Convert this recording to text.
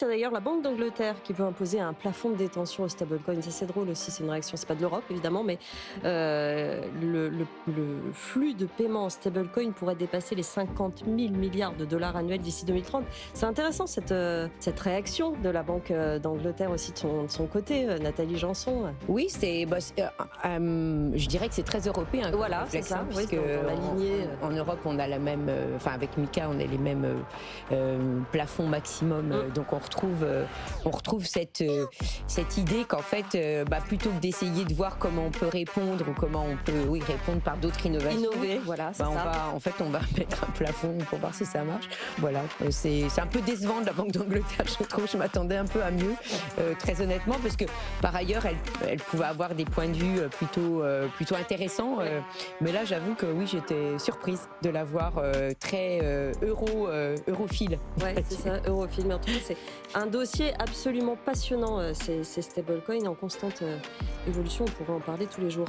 C'est d'ailleurs la Banque d'Angleterre qui veut imposer un plafond de détention aux stablecoins. Ça, c'est drôle aussi, c'est une réaction, c'est pas de l'Europe évidemment, mais le flux de paiement en stablecoin pourrait dépasser les 50 000 milliards de dollars annuels d'ici 2030. C'est intéressant cette réaction de la Banque d'Angleterre aussi de son côté, Nathalie Janson. Oui, je dirais que c'est très européen. Voilà, c'est ça, oui, puisque dans la lignée. en Europe, on a la même, enfin avec Mika, on a les mêmes plafonds maximum. Donc on retrouve cette idée qu'en fait, plutôt que d'essayer de voir comment on peut répondre ou comment on peut répondre par d'autres innovations, Innover, voilà, c'est ça. on va mettre un plafond pour voir si ça marche. Voilà, c'est un peu décevant de la Banque d'Angleterre, je trouve. Je m'attendais un peu à mieux, très honnêtement, parce que par ailleurs, elle pouvait avoir des points de vue plutôt intéressants. Mais là, j'avoue que oui, j'étais surprise de la voir très europhile. Ouais, c'est ça, europhile. Mais en tout cas, c'est un dossier absolument passionnant, ces stablecoins en constante évolution. On pourrait en parler tous les jours.